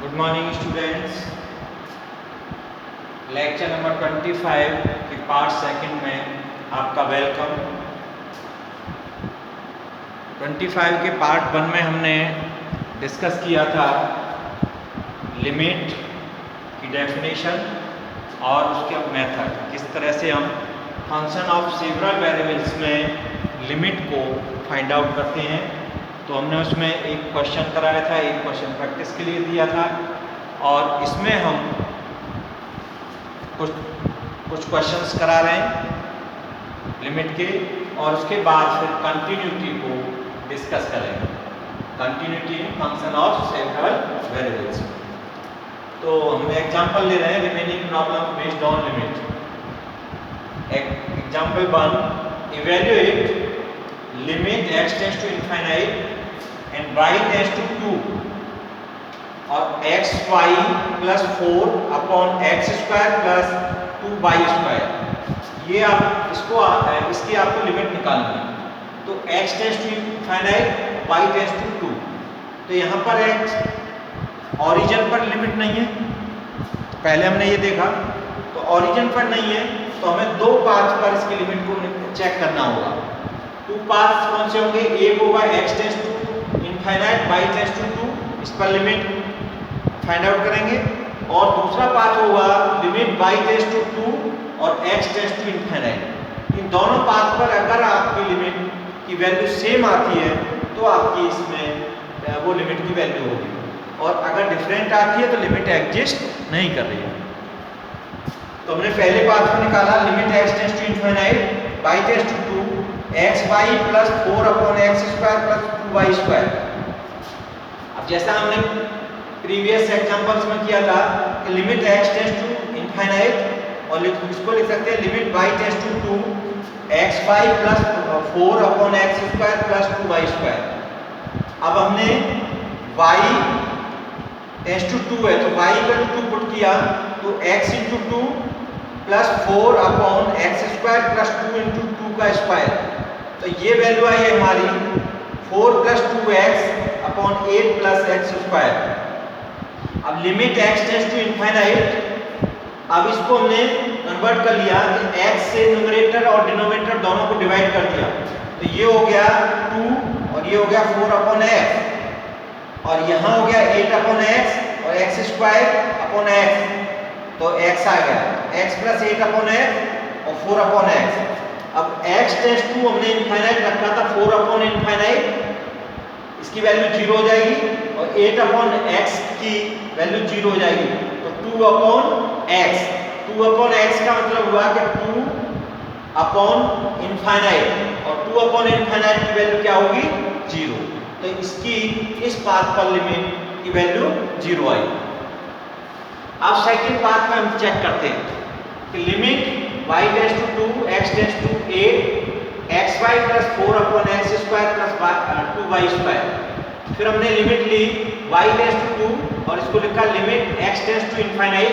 Good morning students. Lecture number 25 के part second में आपका वेलकम। 25 के पार्ट 1 में हमने डिस्कस किया था लिमिट की डेफिनेशन और उसके मेथड, किस तरह से हम फंक्शन ऑफ सेवरल वेरिएबल्स में लिमिट को फाइंड आउट करते हैं। तो हमने उसमें एक क्वेश्चन कराया था, एक क्वेश्चन प्रैक्टिस के लिए दिया था और इसमें हम कुछ क्वेश्चंस करा रहे हैं लिमिट के और उसके बाद फिर कंटिन्यूटी को डिस्कस करेंगे। Continuity function of several variables. तो हम एग्जांपल ले रहे हैं remaining problem based on limit. Example 1, evaluate limit x tends to infinite and y tends to 2 और x y plus 4 upon x square plus 2y square. ये आप इसकी आपको लिमिट निकालनी है। तो x tends to infinite, y tends to 2। तो यहाँ पर x ओरिजिन पर लिमिट नहीं है, तो पहले हमने ये देखा। तो ओरिजिन पर नहीं है तो हमें दो पाथ पर इसकी लिमिट को चेक करना होगा। टू पाथ कौन से होंगे? एक होगा x tends to infinite, y tends to 2, इस पर लिमिट फाइंड आउट करेंगे। और दूसरा पाथ होगा लिमिट y टेंड्स टू 2 और x टेंड्स टू इनफाइनाइट। इन दोनों पाथ पर अगर आपकी लिमिट की वैल्यू सेम आती है तो आपकी इसमें वो लिमिट की वैल्यू होगी, और अगर डिफरेंट आती है तो लिमिट एग्जिस्ट नहीं कर रही है। तो हमने पहले पाथ को निकाला, limit x tends to infinite, y tends to 2, xy plus 4 upon x square plus 2y square. अब जैसा हमने प्रीवियस एग्जांपल्स में किया था कि limit x tends to infinite और इसको लिख सकते हैं limit y tends to 2 xy plus 4 upon x square plus 2y square. अब हमने y टेंड्स टू 2 है तो y इक्वल टू 2 पुट किया तो x into 2 plus 4 upon x square plus 2 into 2 का स्क्वायर। तो ये वैल्यू आई है हमारी 4 plus 2x upon 8 plus x square. अब limit x tends to infinite, अब इसको हमने कन्वर्ट कर लिया कि x से न्यूमरेटर और डिनोमिनेटर दोनों को डिवाइड कर दिया। तो ये हो गया 2 और ये हो गया 4 अपॉन x, और यहाँ हो गया 8 अपॉन x और एक्स स्क्वायर अपॉन x। तो x आ गया x प्लस 8 अपॉन x और 4 अपॉन x। अब x टेंड्स टू हमने इनफाइनाइट रखा था 4 अपॉन इनफाइनाइट, इसकी वैल्यू 0 हो जाएगी, और 8 अपॉन x की वैल्यू 0 हो जाएगी। तो 2 अपॉन x, 2 अपॉन x का मतलब हुआ कि 2 अपॉन इनफाइनाइट, और 2 अपॉन इनफाइनाइट की वैल्यू क्या होगी? 0। तो इसकी इस पाथ पर लिमिट की वैल्यू 0 आई। अब सेकंड पाथ में हम चेक करते हैं कि limit y tends to 2 x tends to 8 xy plus 4 upon x square plus 2y square. फिर हमने लिमिट ली y टेंड्स टू 2 और इसको लिखा limit x tends to infinite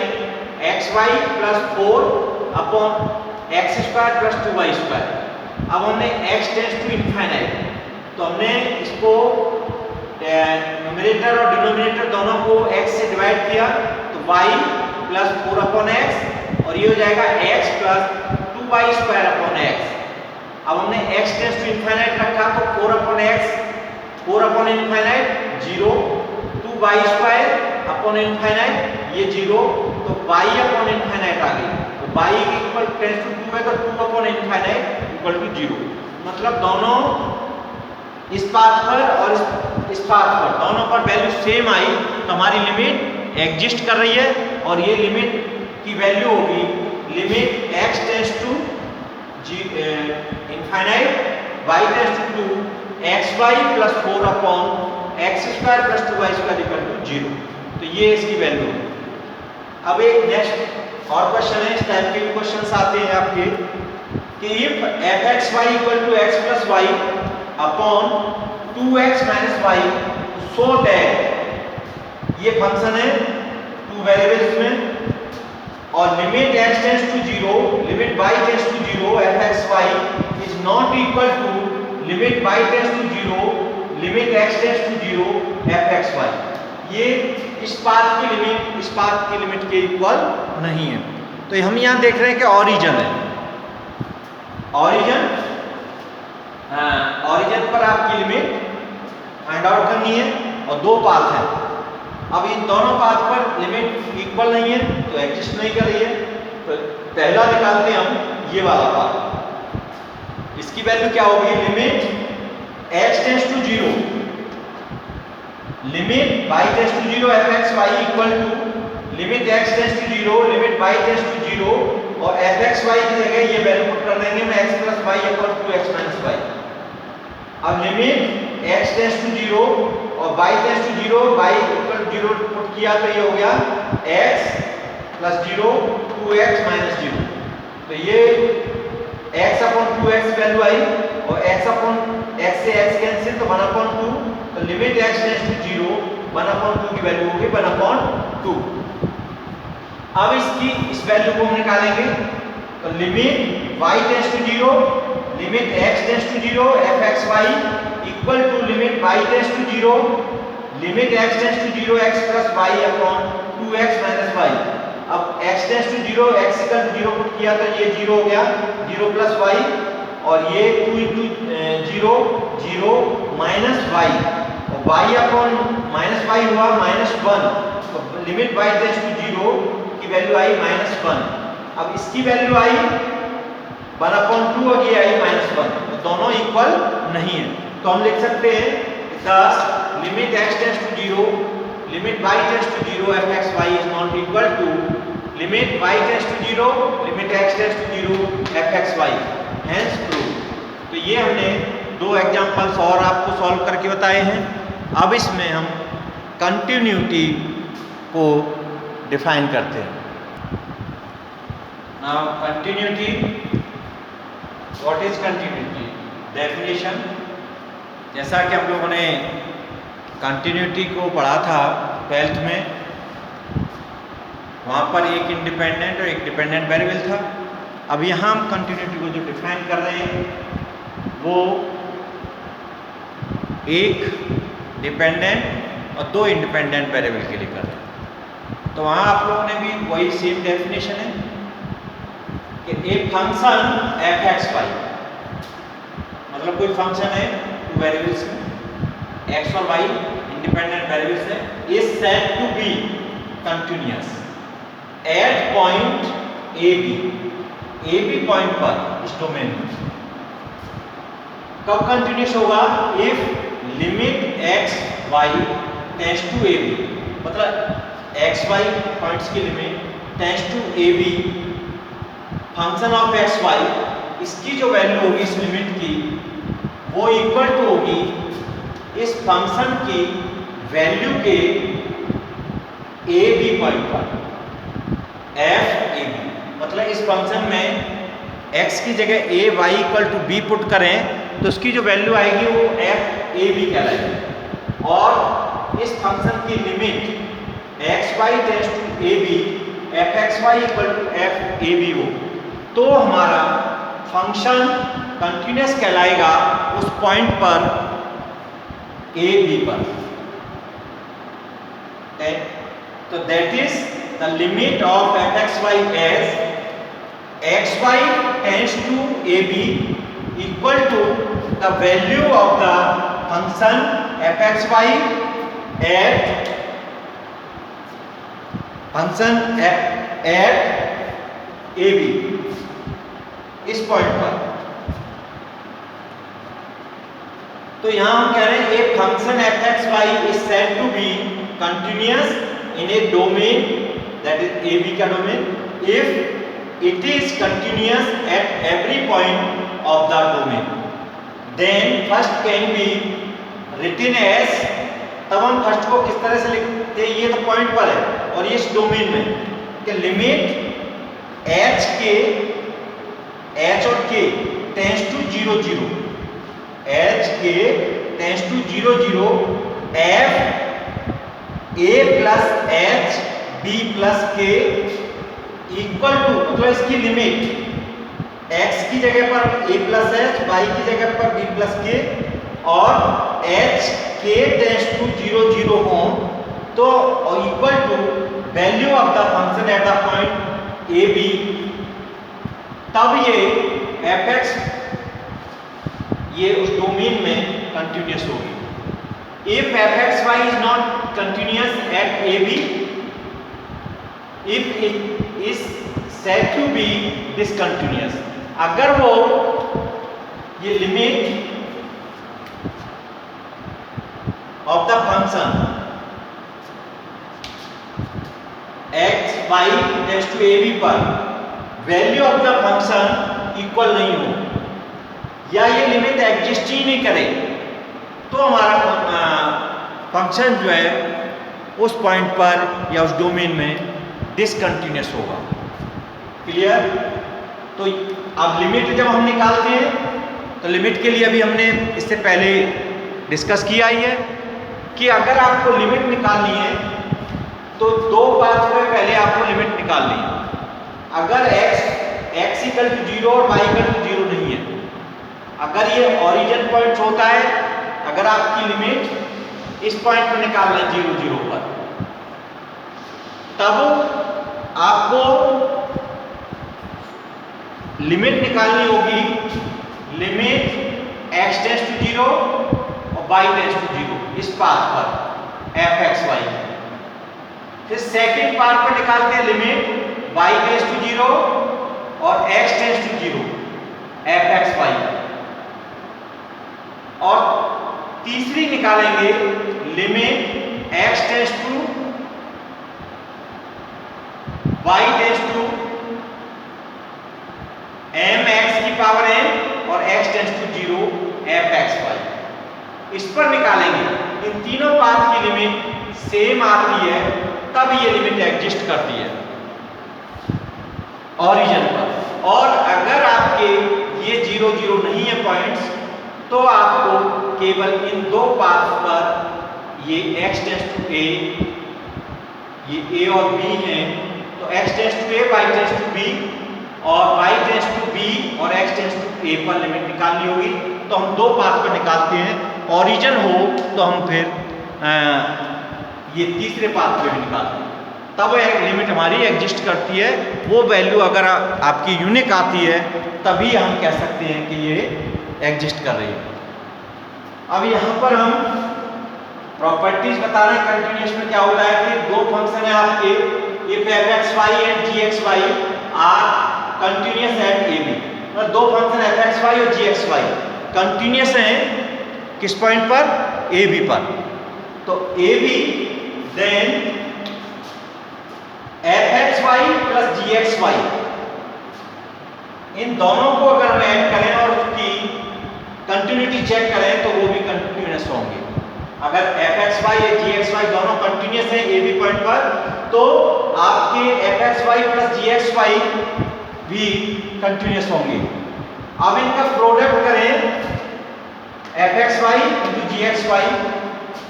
xy plus 4 upon x square plus 2y square. अब हमने x tends to infinite, तो हमने इसको न्यूमरेटर और डिनोमिनेटर दोनों को x से डिवाइड किया तो y प्लस 4 अपॉन एक्स, और ये हो जाएगा x plus 2y square upon x। अब हमने x टेंड्स टू इनफाइनाइट रखा तो 4 upon x, 4 upon infinite 0, 2y square upon infinite ये 0, तो y अपॉन इनफाइनाइट आ गई। तो y इक्वल टेंड्स टू 2 है तो 2 अपॉन इनफाइनाइट इक्वल टू 0। मतलब दोनों इस पाथ पर और इस पाथ पर दोनों पर वैल्यू सेम आई तो हमारी लिमिट एग्जिस्ट कर रही है, और ये लिमिट की वैल्यू होगी limit x tends to infinite y tends to 2 xy plus 4 upon x square plus 2y square equal to 0। तो ये इसकी वैल्यू है। अब एक नेक्स्ट और क्वेश्चन है, इस टाइप के भी क्वेश्चंस आते हैं आपके कि if fxy equal to x plus y upon 2x minus y so that, ये फंक्शन है टू वेरिएबल्स में, और limit x tends to 0 limit y tends to 0 fxy is not equal to limit y tends to 0 limit x tends to 0 fxy। ये इस path की limit इस path की limit के इक्वल नहीं है। तो हम यहाँ देख रहे हैं कि ऑरिजन है, ऑरिजन पर आपकी लिमिट फाइंड आउट करनी है और दो पाथ है। अब इन दोनों पाथ पर लिमिट इक्वल नहीं है तो एग्जिस्ट नहीं कर रही है। तो पहला निकालते हैं हम ये वाला पाथ। इसकी वैल्यू क्या होगी, limit x tends to 0, limit y tends to 0 fxy equal to limit x tends to 0 limit y tends to 0 और fxy की जगह ये वैल्यू पुट कर देंगे मैं x plus y equal to x minus y। अब लिमिट x टेंड्स टू 0 और y tends to 0 y equal 0 put किया तो ये हो गया x प्लस 0 2x माइनस 0। तो ये x अपॉन 2x वैल्यू आई और x अपॉन x से x कैंसिल तो 1 अपॉन 2। तो limit x tends to 0 1 upon 2 की वैल्यू होगी 1 अपॉन 2। अब इसकी इस वैल्यू को हम निकालेंगे तो limit y tends to 0 limit x tends to 0 fxy equal to limit y tends to 0 limit x tends to 0 x plus y upon 2x minus y। अब x tends to 0 x equal to 0 put किया तो ये 0 हो गया 0 plus y और ये 2 into 0 0 minus y और y upon minus y हुआ माइनस 1। तो लिमिट y टेंड्स टू 0 की वैल्यू आई माइनस 1। अब इसकी वैल्यू आई 1 अपॉन 2 और ये आई माइनस 1। तो दोनों इक्वल नहीं है। तो हम लिख सकते हैं thus limit x tends to 0 limit y tends to 0 fxy is not equal to limit y tends to 0 limit x tends to 0 fxy hence prove. तो ये हमने दो एग्जांपल्स और आपको सॉल्व करके बताए हैं। अब इसमें हम कंटिन्यूटी को डिफाइन करते हैं। Now continuity, what is continuity? Definition, जैसा कि हम लोगों ने कंटिन्यूटी को पढ़ा था 12th में, वहाँ पर एक इंडिपेंडेंट और एक डिपेंडेंट वेरिएबल था। अब यहाँ हम कंटिन्यूटी को जो डिफाइन कर रहे हैं वो एक डिपेंडेंट और दो इंडिपेंडेंट वेरिएबल के लिए कर रहे हैं। तो वहाँ आप लोगों ने भी वही सेम डेफिनेशन है कि एक फंक्शन fxy, मतलब कोई फंक्शन है टू वेरिएबल्स में x और y इंडिपेंडेंट वेरिएबल्स है, is said to be continuous at point a b point पर इस डोमेन में। कब कंटिन्यूअस होगा? If limit x y tends to a b, मतलब x y पॉइंट्स की limit tends to a b function of x y, इसकी जो value होगी इस लिमिट की वो इक्वल टू होगी इस फंक्शन की वैल्यू के a b पॉइंट पर f a b। मतलब इस फंक्शन में x की जगह a y equal to b put करें तो उसकी जो वैल्यू आएगी वो f a b कहलाएगी। और इस फंक्शन की limit x y tends to a b f x y equal to f a b हो तो हमारा फंक्शन कंटिन्यूअस कहलाएगा उस पॉइंट पर a b पर। तो that is the limit of f x y as x y tends to a b equal to the value of the function f x y at function at a b इस point पर। तो यहां हम कह रहे हैं a function f x y is said to be continuous in a domain that is a b का domain if it is continuous at every point of the domain. Then first can be written as, तब हम first को किस तरह से लिखते हैं? ये तो पॉइंट पर है और ये इस डोमेन में कि लिमिट h के h और k tends to 0 0 h k tends to 0 0 f a plus h b plus k equal to, मतलब इसकी लिमिट x की जगह पर a प्लस h, y की जगह पर b प्लस k और h k टेंड्स टू 0 0 हो तो equal to value of the function at the point a b, तब ये एफ एक्स ये उस डोमेन में कंटिन्यूस होगी। If f x y is not continuous at a b, if it is said to be discontinuous, अगर वो ये limit of the function x y tends to a b पर value of the function equal नहीं हो, या ये limit exist ही नहीं करे, तो हमारा फंक्शन जो है उस पॉइंट पर या उस डोमेन में डिसकंटिन्यूस होगा। क्लियर? तो अब लिमिट जब हम निकालते हैं तो लिमिट के लिए अभी हमने इससे पहले डिस्कस किया ही है कि अगर आपको लिमिट निकालनी है तो दो बात में पहले आपको लिमिट निकालनी है। अगर x इक्वल टू 0 और y इक्वल टू 0 नहीं है, अगर ये ओरिजिन पॉइंट होता है, अगर आपकी लिमिट इस पॉइंट पर निकालना है 0 0 पर, तब आपको लिमिट निकालनी होगी, लिमिट x टेंड्स टू 0 और y टेंड्स टू 0 इस पाथ पर एफ एक्स वाई। फिर सेकंड पार्ट पर निकालते हैं लिमिट y टेंड्स टू 0 और x tends to 0 f x y, और तीसरी निकालेंगे limit x tends to y tends to m x की पावर n और x tends to 0 f x y. इस पर निकालेंगे, इन तीनों पाथ की लिमिट सेम आती है, तब ये लिमिट एग्जिस्ट करती है ओरिजिन पर। और अगर आपके ये 0 0 नहीं है पॉइंट्स, तो आपको केवल इन दो पाथ पर ये x टेंड्स टू a, ये a और b हैं, तो x tends to a, y tends to b और y टेंड्स टू b और x टेंड्स टू a पर लिमिट निकालनी होगी। तो हम दो पाथ पर निकालते हैं, ओरिजिन हो तो हम फिर ये तीसरे पाथ पे भी निकालते हैं, तब एक लिमिट हमारी एग्जिस्ट करती है। वो वैल्यू अगर आपकी यूनिक आती है तभी हम कह सकते हैं कि ये एग्जिस्ट कर रही है। अब यहाँ पर हम प्रॉपर्टीज बता रहे हैं कंटिन्यूस में क्या होता है कि दो फंक्शन है आपके, if f x y and g x y are continuous at a b, मतलब दो फंक्शन एफ एक्स वाई और जी एक्स वाई कंटिन्यूस हैं किस पॉइंट पर, ए बी पर। तो a b then f x y plus g x y, इन दोनों को अगर हम ऐड करें और उसकी कंटिन्यूटी चेक करें तो वो भी कंटिन्यूस होंगे। अगर एफ एक्स वाई या जी एक्स वाई दोनों कंटिन्यूस हैं ए बी पॉइंट पर, तो आपके F x y plus g x Y भी कंटिन्यूस होंगे। अब इनका प्रोडक्ट करें एफ एक्स वाई इंटू जी एक्स वाई,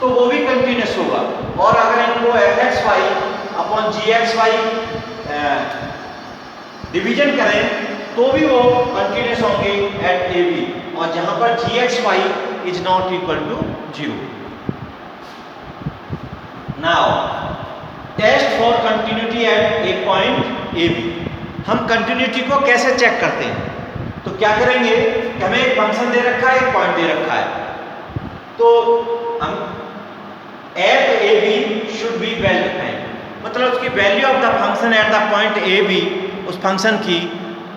तो वो भी कंटिन्यूस होगा। और अगर इनको एफ एक्स वाई अपॉन जी एक्स वाई डिवीजन करें तो भी वो कंटिन्यूस होंगे एट ए बी, और जहां पर g x y is not equal to 0। Now test for continuity at a point a b. हम कंटिन्यूटी को कैसे चेक करते हैं? तो क्या करेंगे, हमें एक फंक्शन दे रखा है, एक पॉइंट दे रखा है, तो हम f a b should be well defined, मतलब उसकी value of the function at the point a b, उस फंक्शन की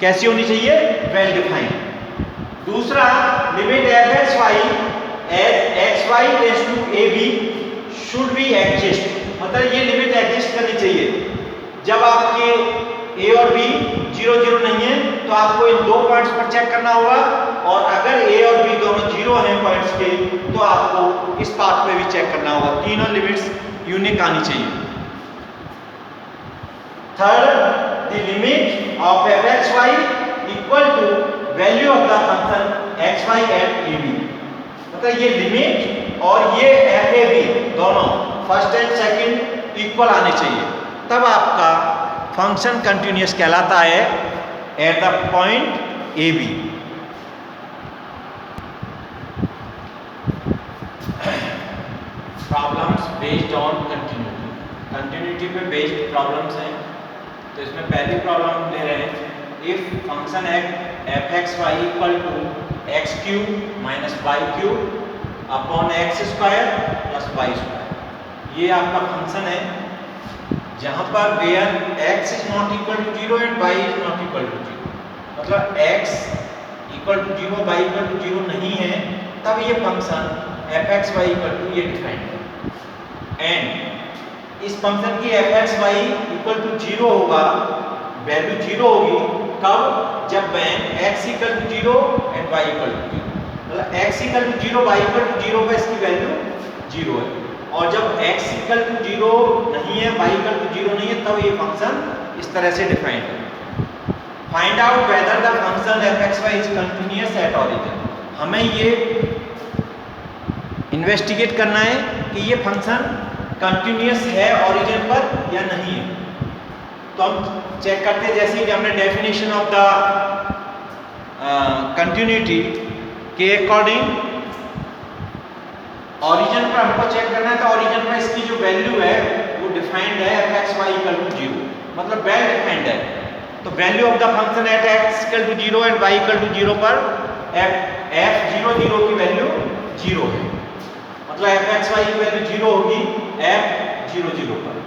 कैसी होनी चाहिए, वेल डिफाइंड। दूसरा limit f x y as x y tends to a b should be exist, मतलब ये लिमिट एग्जिस्ट करनी चाहिए। जब आपके ए और बी 0 0 नहीं है तो आपको इन दो पॉइंट्स पर चेक करना होगा, और अगर ए और बी दोनों 0 हैं पॉइंट्स के, तो आपको इस पाथ पे भी चेक करना होगा। तीनों लिमिट्स यूनिक आनी चाहिए। Third, the limit of f x y equal to value of the function x y at a b, मतलब ये लिमिट और ये एफ ए बी दोनों फर्स्ट एंड सेकंड इक्वल आने चाहिए, तब आपका फंक्शन कंटिन्यूस कहलाता है at the point a b. Problems based on continuity. Continuity पे बेस्ड प्रॉब्लम्स हैं। तो इसमें पहली प्रॉब्लम हम ले रहे हैं, if function f x y equal to x cube minus y cube upon x square plus y square. ये आपका फंक्शन है जहाँ पर where x is not equal to 0 and y is not equal to 0, मतलब x equal to 0 y equal to 0 नहीं है, तब ये function f x y equal to ये डिफाइंड है। एंड इस फंक्शन की f x y equal to 0 होगा, वैल्यू 0 होगी कब, जब x equal to 0 and y equal to 0, मतलब x equal to 0 y equal to 0 पे इसकी वैल्यू 0 है, और जब x इक्वल टू 0 नहीं है, y इक्वल टू 0 नहीं है, तब ये फंक्शन इस तरह से डिफाइंड है। Find out whether the function f x y is continuous at origin. हमें ये इन्वेस्टिगेट करना है कि ये फंक्शन कंटिन्यूअस है ऑरिजिन पर या नहीं है। तो हम चेक करते हैं, जैसे कि हमने डेफिनेशन ऑफ द कंटिन्यूटी के अकॉर्डिंग ऑरिजिन पर हमको चेक करना है, तो ऑरिजिन पर इसकी जो वैल्यू है वो डिफाइंड है f x y equal to 0, मतलब वेल डिफाइंड है। तो value of the function at x equal to 0 and y equal to 0 पर एफ 0 की वैल्यू 0 है, मतलब एफ एक्स वाई की वैल्यू 0 होगी एफ 0 पर।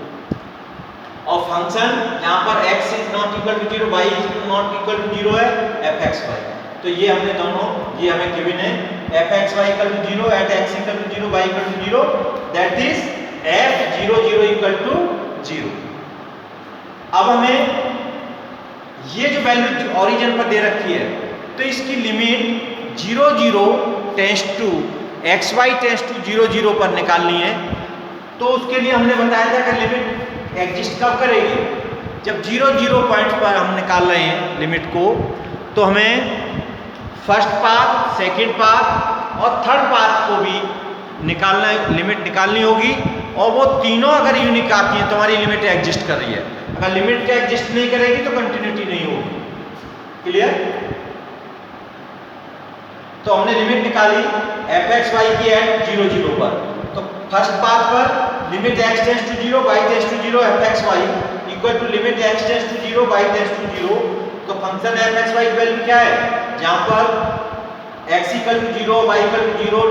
और फंक्शन यहाँ पर x is not equal to 0, y is not equal to 0 है एफ एक्स वाई। तो ये हमने दोनों, ये हमें गिवन है f x y equal to 0 at x equal to 0 y equal to 0, that is f 0 equal to 0। अब हमें ये जो वैल्यू ऑरिजिन पर दे रखी है, तो इसकी limit 0 tends to x y tends to 0 पर निकालनी है। तो उसके लिए हमने बताया था कि लिमिट एग्जिस्ट कब करेगी, जब 0 पॉइंट पर हम निकाल रहे हैं लिमिट को, तो हमें फर्स्ट पाथ, सेकंड पाथ और थर्ड पाथ को भी निकालना, लिमिट निकालनी होगी, और वो तीनों अगर यूनिक आती हैं तो हमारी लिमिट एग्जिस्ट कर रही है। अगर लिमिट एग्जिस्ट नहीं करेगी तो कंटिन्यूटी नहीं होगी। क्लियर? तो हमने लिमिट निकाली एफ एक्स वाई की एट 0 पर। तो फर्स्ट पाथ पर limit x tends to 0 y tends to 0 f x y equal to limit x tends to 0 y tends to 0। तो फंक्शन एफ एक्स वाई की value क्या है, जहां पर x equal to 0 y equal to 0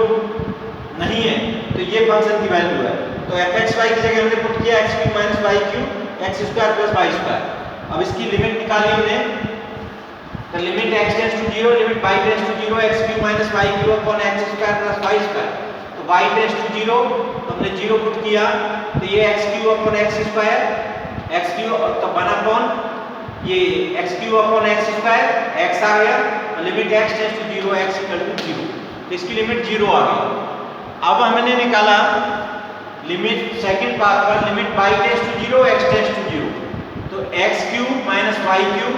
नहीं है, तो ये फंक्शन की वैल्यू है। तो एफ एक्स वाई की जगह हमने पुट किया x cube minus y cube x square plus y square. अब इसकी लिमिट निकाली हमने, तो limit x tends to 0 limit y tends to 0 x cube minus y cube upon x square plus y square. तो y tends to 0, तो हमने 0 put किया, तो ये x cube upon x square, x cube तो 1 अपॉन ये x cube upon x square, x आ गया, limit x tends to 0 x equal to 0, तो इसकी लिमिट 0 आ गई। अब हमने निकाला लिमिट सेकंड पाथ पर, limit y tends to 0 x tends to 0, तो x cube minus y cube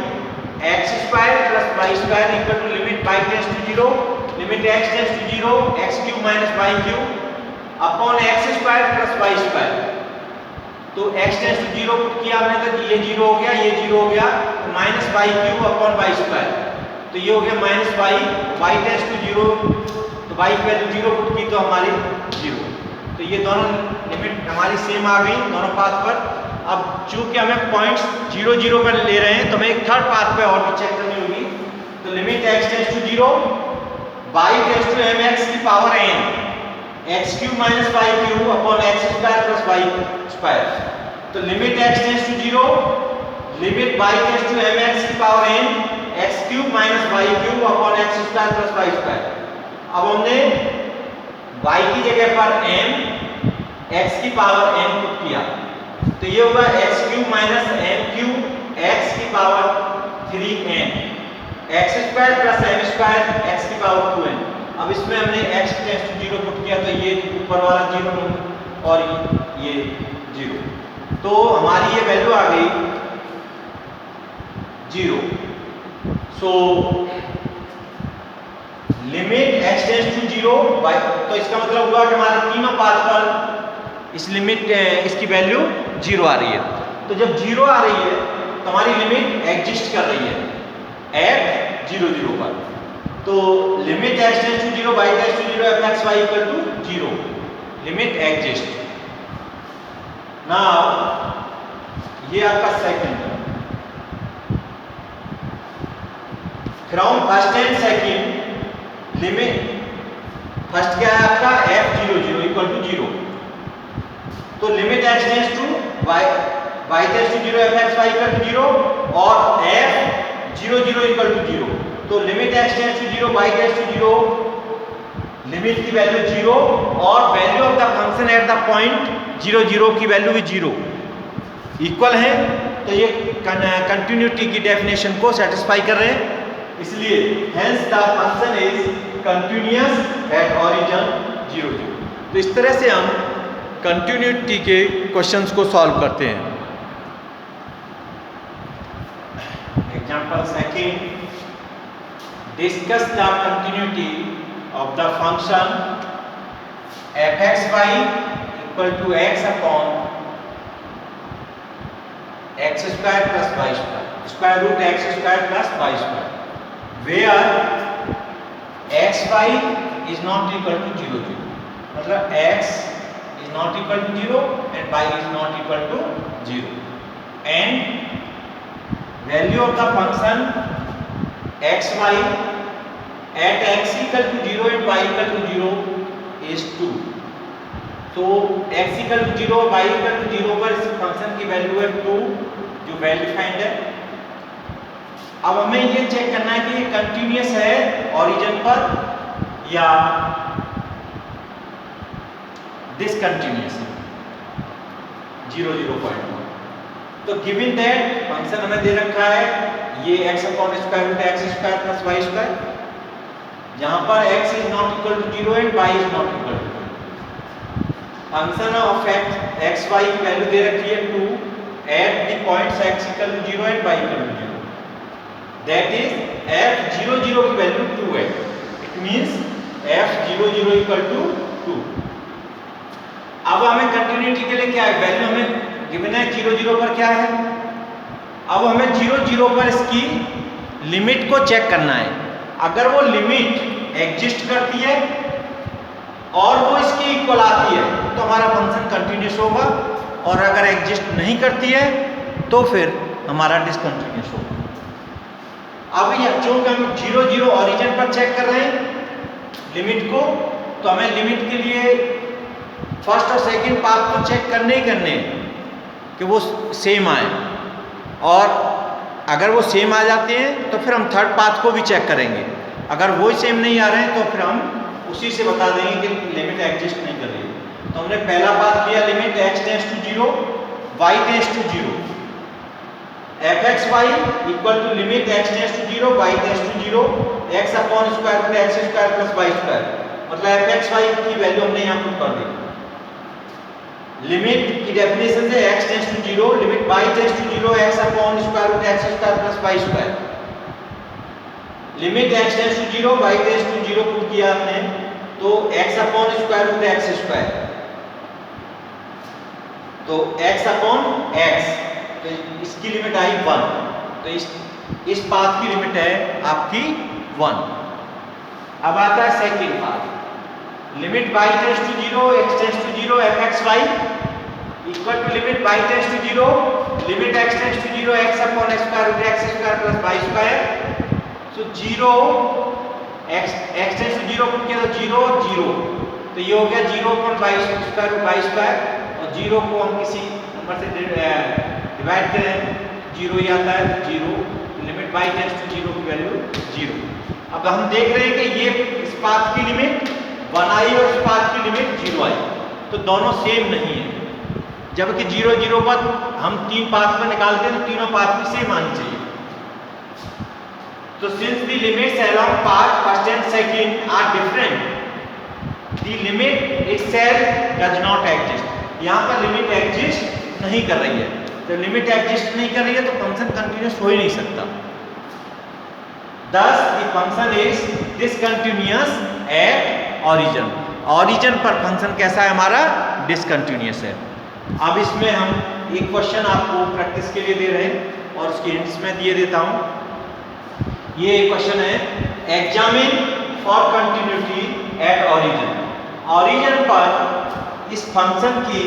x square plus y square equal to limit y tends to 0 limit x tends to 0 x cube minus y cube upon x square plus y square. तो x tends to 0 put किया हमने, तो ये 0 हो गया, ये 0 हो गया, तो minus y cube upon y square, तो ये हो गया माइनस वाई टेंस टू 0, तो y की वैल्यू 0 पुट की तो हमारी 0। तो ये दोनों लिमिट हमारी सेम आ गई दोनों पाथ पर। अब चूंकि हमें पॉइंट्स 0 पर ले रहे हैं, तो हमें एक थर्ड पाथ पे और भी चेक करनी होगी। तो limit x tends to 0 y tends to mx की power n x cube minus y cube upon x square plus y square. तो limit x tends to 0 limit y tends to mx की power n x cube minus y cube upon x square plus y square. अब हमने y की जगह पर m x की power n put किया, तो ये होगा x cube minus m cube x की power 3n x square plus m square x की पावर 2n। अब इसमें हमने x टेंस टू 0 पुट किया, तो ये ऊपर वाला 0 और ये 0, तो हमारी ये वैल्यू आ गई 0। So limit x tends to 0 by, तो इसका मतलब हुआ कि हमारे तीनों पाथ पर इस लिमिट इसकी वैल्यू 0 आ रही है। तो जब 0 आ रही है तो हमारी लिमिट एग्जिस्ट कर रही है एट 0 पर। तो limit x tends to 0 y tends to 0 f x y equal to 0, limit exist. Now ये आपका second term, from first and second limit, first क्या है आपका f00 इक्वल टू 0, तो limit x tends to y tends to 0 fxy equal to 0 और f00 equal to 0, तो limit x tends to 0 y tends to 0, limit की value 0 और value of the function at the point 0 0 की value भी 0 equal है, तो ये continuity की डेफिनेशन को सेटिस्फाई कर रहे हैं, इसलिए hence the function is continuous at origin 0 0। तो इस तरह से हम कंटिन्यूटी के क्वेश्चंस को सॉल्व करते हैं। Example second, discuss the continuity of the function fxy equal to x upon x square plus y square, square root x square plus y square, where xy is not equal to 0 0, मतलब x is not equal to 0 and y is not equal to 0, and value of the function xy at x equal to 0 and y equal to 0 is 2, तो x equal to 0 y equal to 0 पर इस function की value है 2 जो well defined है। अब हमें ये चेक करना है कि ये कंटिन्यूअस है ओरिजिन पर या डिसकंटिन्यूअस है 0 0 पॉइंट पर। तो गिवन दैट फंक्शन हमें दे रखा है ये x upon square root x square plus y square, जहां पर x is not equal to 0 and y is not equal to 0। Function of x y की वैल्यू दे रखी है 2 at the points x equal to 0 and y equal to 0, that is f00 की value 2 है, it means f00 equal to 2। अब हमें continuity के लिए क्या है, वैल्यू हमें गिवन है 0 0 पर क्या है, अब हमें 0 0 पर इसकी लिमिट को चेक करना है। अगर वो लिमिट एग्जिस्ट करती है और वो इसकी इक्वल आती है तो हमारा फंक्शन कंटिन्यूअस होगा, और अगर एग्जिस्ट नहीं करती है तो फिर हमारा डिसकंटिन्यूअस होगा। अब ये चूंकि हम 0 0 ओरिजिन पर चेक कर रहे हैं लिमिट को, तो हमें लिमिट के लिए फर्स्ट और सेकंड पाथ को चेक करने ही करने कि वो सेम आए, और अगर वो सेम आ जाते हैं तो फिर हम थर्ड पाथ को भी चेक करेंगे। अगर वो सेम नहीं आ रहे हैं तो फिर हम उसी से बता देंगे कि लिमिट एग्जिस्ट नहीं कर रही है। तो हमने पहला पाथ लिया limit x tends to 0 y tends to 0, fxy equal to limit x tends to 0 y tends to 0 x upon square root x square plus y square, मतलब fxy की वैल्यू हमने यहाँ पुट कर दी। लिमिट की definition से x tends to 0 limit y tends to 0 x upon square root x square plus y square, limit x tends to 0 y tends to 0 put किया हमने तो x upon square root x square, तो x upon x, तो इसकी limit आई 1, तो इस path की limit है आपकी 1। अब आता है second path, limit y tends to 0 x tends to 0 fxy equal to limit y tends to 0 limit x tends to 0 x upon square root x square plus y square, so 0 x tends to 0 put किया तो 0 0, तो ये हो गया 0 upon y square root y square, और 0 को हम किसी नंबर से डिवाइड करें 0 ही आता है तो 0, लिमिट y टेंड्स टू 0 की वैल्यू 0। अब हम देख रहे हैं कि ये इस पाथ की लिमिट 1 आई और इस पाथ की लिमिट 0 आई, तो दोनों सेम नहीं है, जबकि 0 0 पर हम 3 पाथ पर निकालते हैं तो तीनों पाथ भी सेम आनी चाहिए। तो since the limits along path first and second are different, the limit itself does not exist, यहाँ पर लिमिट एग्जिस्ट नहीं कर रही है, तो लिमिट एग्जिस्ट नहीं कर रही है तो फंक्शन कंटिन्यूअस हो ही नहीं सकता। Thus the function is discontinuous at origin, origin पर फंक्शन कैसा है हमारा, डिसकंटिन्यूअस है। अब इसमें हम एक क्वेश्चन आपको प्रैक्टिस के लिए दे रहे हैं और उसके हिंट्स में दिए देता हूं। ये क्वेश्चन है, examine for continuity at origin, origin पर इस फंक्शन की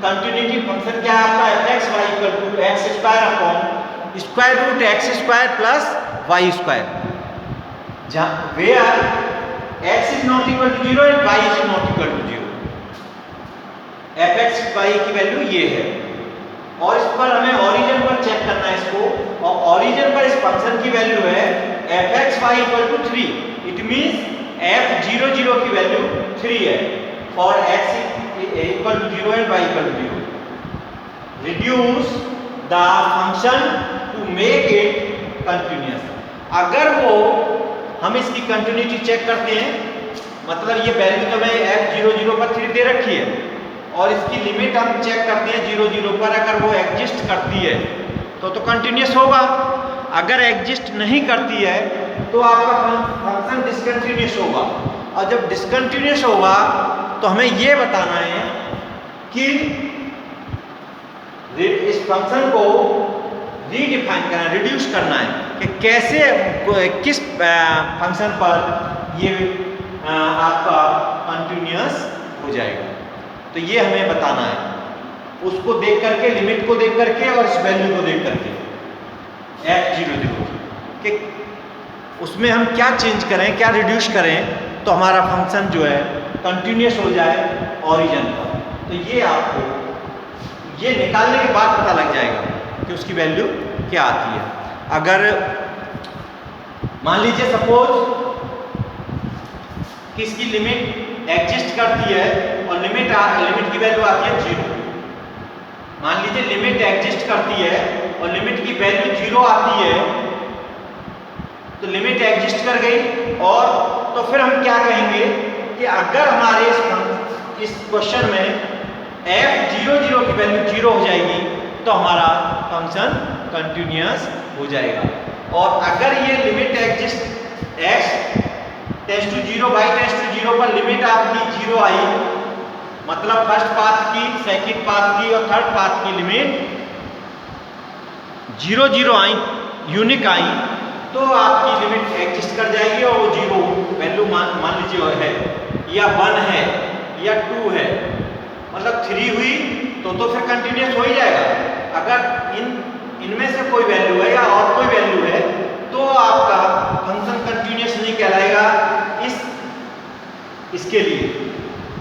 कंटिन्यूटी फंक्शन क्या है आपका f x y equal to x square upon square root x square plus y square, जहाँ where x is not equal to zero and y is not equal to zero. F x y की value ये है और इस पर हमें origin पर check करना है इसको, और ओरिजिन पर इस फंक्शन की वैल्यू है f x y equal to 3। It means f 0 0 की वैल्यू 3 है for x equal to 0 and y equal to 0। Reduce the function to make it continuous. अगर वो हम इसकी कंटिन्यूटी चेक करते हैं, मतलब ये वैल्यू तो हमें एफ 0 0 पर 3 दे रखी है और इसकी लिमिट हम चेक करते हैं 0 0 पर, अगर वो एग्जिस्ट करती है तो कंटिन्यूअस होगा। अगर एग्जिस्ट नहीं करती है तो आपका फंक्शन डिसकंटिन्यूअस होगा, और जब डिसकंटिन्यूअस होगा तो हमें ये बताना है कि इस फंक्शन को रीडिफाइन करना है, रिड्यूस करना है कि कैसे किस फंक्शन पर ये आपका कंटिन्यूअस हो जाएगा। तो ये हमें बताना है, उसको देख करके, लिमिट को देख करके और इस वैल्यू को देख करके एफ 0 0 कि उसमें हम क्या चेंज करें, क्या रिड्यूस करें तो हमारा फंक्शन जो है कंटिन्यूअस हो जाए ओरिजिन पर। तो ये आपको ये निकालने के बाद पता लग जाएगा कि उसकी वैल्यू क्या आती है। अगर मान लीजिए सपोज कि इसकी लिमिट एग्जिस्ट करती है और लिमिट की वैल्यू आती है 0। मान लीजिए लिमिट एग्जिस्ट करती है और लिमिट की वैल्यू 0 आती है, तो लिमिट एग्जिस्ट कर गई, और तो फिर हम क्या कहेंगे कि अगर हमारे इस क्वेश्चन में f 0 0 की वैल्यू 0 हो जाएगी तो हमारा फंक्शन कंटिन्यूअस हो जाएगा। और अगर ये limit exist x tends to 0 y tends to 0 पर लिमिट आपकी 0 आई, मतलब फर्स्ट पाथ की, सेकंड पाथ की और थर्ड पाथ की लिमिट 0 0 आई, यूनिक आई, तो आपकी लिमिट एग्जिस्ट कर जाएगी और वो 0 वैल्यू मान लीजिए है या 1 है या 2 है, मतलब 3 हुई तो फिर कंटिन्यूअस हो ही जाएगा। अगर इनमें से कोई वैल्यू है या और कोई वैल्यू है तो आपका फंक्शन कंटिन्यूअस नहीं कहलाएगा इसके लिए।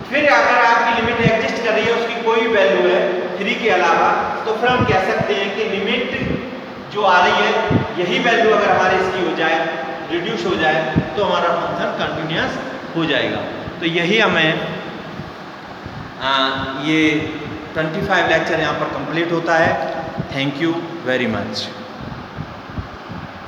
फिर अगर आपकी लिमिट एग्जिस्ट कर रही है, उसकी कोई वैल्यू है 3 के अलावा, तो फिर हम कह सकते हैं कि लिमिट जो आ रही है यही वैल्यू अगर हमारे इसकी हो जाए, रिड्यूस हो जाए, तो हमारा फंक्शन कंटिन्यूअस हो जाएगा। तो यही हमें ये 25 लेक्चर यहाँ पर कंप्लीट होता है। Thank you very much.